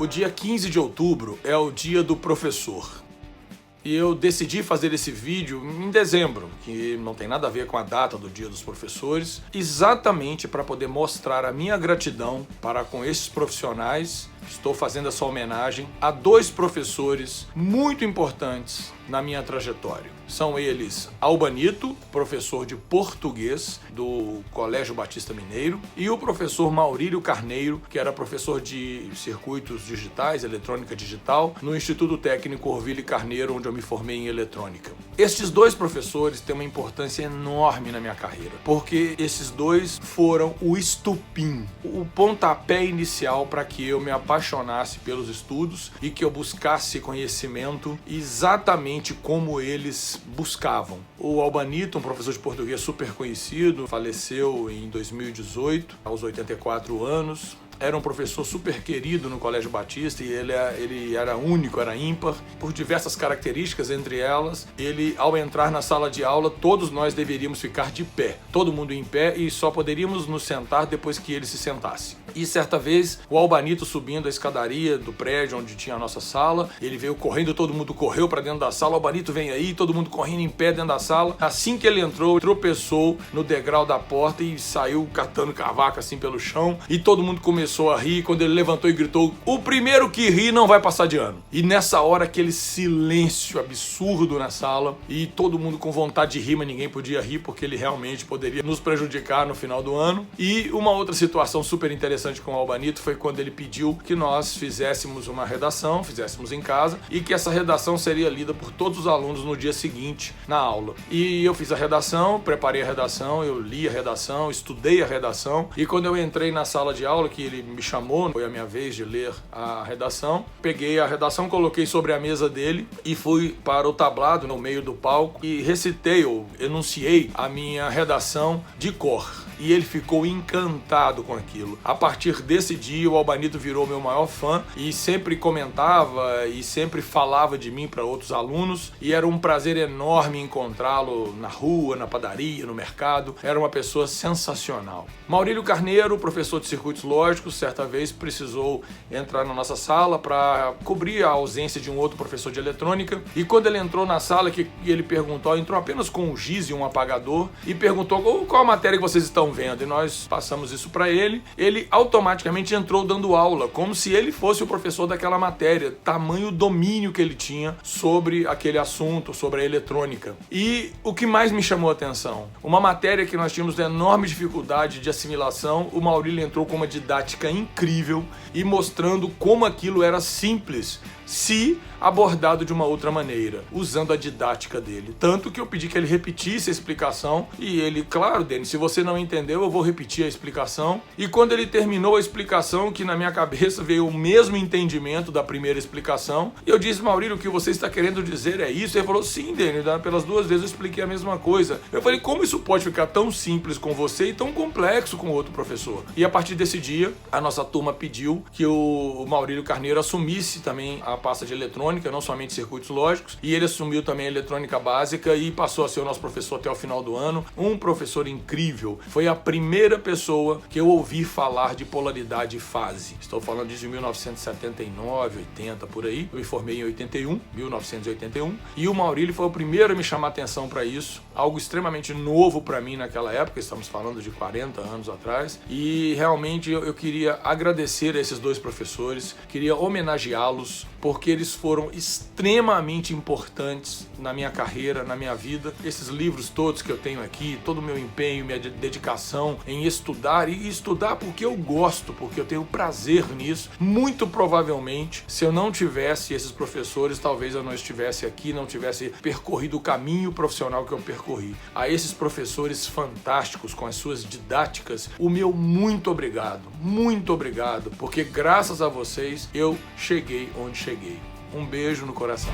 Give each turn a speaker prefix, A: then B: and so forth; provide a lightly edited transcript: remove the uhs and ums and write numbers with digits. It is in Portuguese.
A: O dia 15 de outubro é o dia do professor. E eu decidi fazer esse vídeo em dezembro, que não tem nada a ver com a data do Dia dos Professores, exatamente para poder mostrar a minha gratidão para com esses profissionais. Estou fazendo essa homenagem a dois professores muito importantes na minha trajetória. São eles Albanito, professor de português do Colégio Batista Mineiro, e o professor Maurílio Carneiro, que era professor de circuitos digitais, eletrônica digital, no Instituto Técnico Orville Carneiro, onde eu me formei em eletrônica. Estes dois professores têm uma importância enorme na minha carreira, porque esses dois foram o estupim, o pontapé inicial para que eu me apaixonasse pelos estudos e que eu buscasse conhecimento exatamente como eles buscavam. O Albanito, um professor de português super conhecido, faleceu em 2018, aos 84 anos. Era um professor super querido no Colégio Batista e ele era único, era ímpar, por diversas características, entre elas, ele, ao entrar na sala de aula, todos nós deveríamos ficar de pé, todo mundo em pé, e só poderíamos nos sentar depois que ele se sentasse. E certa vez, o Albanito subindo a escadaria do prédio onde tinha a nossa sala, ele veio correndo, todo mundo correu para dentro da sala, o Albanito vem aí, todo mundo correndo em pé dentro da sala. Assim que ele entrou, tropeçou no degrau da porta e saiu catando cavaco assim pelo chão, e todo mundo começou a rir. Quando ele levantou e gritou: "O primeiro que ri não vai passar de ano". E nessa hora, aquele silêncio absurdo na sala, e todo mundo com vontade de rir, mas ninguém podia rir porque ele realmente poderia nos prejudicar no final do ano. E uma outra situação super interessante com o Albanito foi quando ele pediu que nós fizéssemos uma redação, fizéssemos em casa, e que essa redação seria lida por todos os alunos no dia seguinte na aula. E eu fiz a redação, preparei a redação, eu li a redação, estudei a redação, e quando eu entrei na sala de aula, que ele me chamou, foi a minha vez de ler a redação, peguei a redação, coloquei sobre a mesa dele e fui para o tablado no meio do palco e recitei ou enunciei a minha redação de cor. E ele ficou encantado com aquilo. A partir desse dia, o Albanito virou meu maior fã e sempre comentava e sempre falava de mim para outros alunos, e era um prazer enorme encontrá-lo na rua, na padaria, no mercado. Era uma pessoa sensacional. Maurílio Carneiro, professor de circuitos lógicos, certa vez precisou entrar na nossa sala para cobrir a ausência de um outro professor de eletrônica, e quando ele entrou na sala, que ele perguntou, entrou apenas com um giz e um apagador e perguntou qual a matéria que vocês estão vendo, e nós passamos isso para ele. Ele automaticamente entrou dando aula, como se ele fosse o professor daquela matéria, tamanho domínio que ele tinha sobre aquele assunto, sobre a eletrônica. E o que mais me chamou a atenção, uma matéria que nós tínhamos enorme dificuldade de assimilação, o Maurílio entrou com uma didática incrível e mostrando como aquilo era simples se abordado de uma outra maneira, usando a didática dele. Tanto que eu pedi que ele repetisse a explicação, e ele: "Claro, Denis, se você não entendeu, eu vou repetir a explicação". E quando ele terminou a explicação, que na minha cabeça veio o mesmo entendimento da primeira explicação, eu disse: "Maurílio, o que você está querendo dizer é isso?" Ele falou: "Sim, Denis, pelas duas vezes eu expliquei a mesma coisa". Eu falei: "Como isso pode ficar tão simples com você e tão complexo com outro professor?". E a partir desse dia, a nossa turma pediu que o Maurílio Carneiro assumisse também a pasta de eletrônica, não somente circuitos lógicos, e ele assumiu também a eletrônica básica e passou a ser o nosso professor até o final do ano. Um professor incrível. Foi a primeira pessoa que eu ouvi falar de polaridade e fase. Estou falando de 1979, 80, por aí. Eu me formei em 1981, e o Maurílio foi o primeiro a me chamar a atenção para isso, algo extremamente novo para mim naquela época, estamos falando de 40 anos atrás, e realmente eu queria agradecer a esses dois professores, queria homenageá-los, porque eles foram extremamente importantes na minha carreira, na minha vida. Esses livros todos que eu tenho aqui, todo o meu empenho, minha dedicação em estudar, e estudar porque eu gosto, porque eu tenho prazer nisso. Muito provavelmente, se eu não tivesse esses professores, talvez eu não estivesse aqui, não tivesse percorrido o caminho profissional que eu percorri. A esses professores fantásticos, com as suas didáticas, o meu muito obrigado, porque graças a vocês eu cheguei onde cheguei. Um beijo no coração.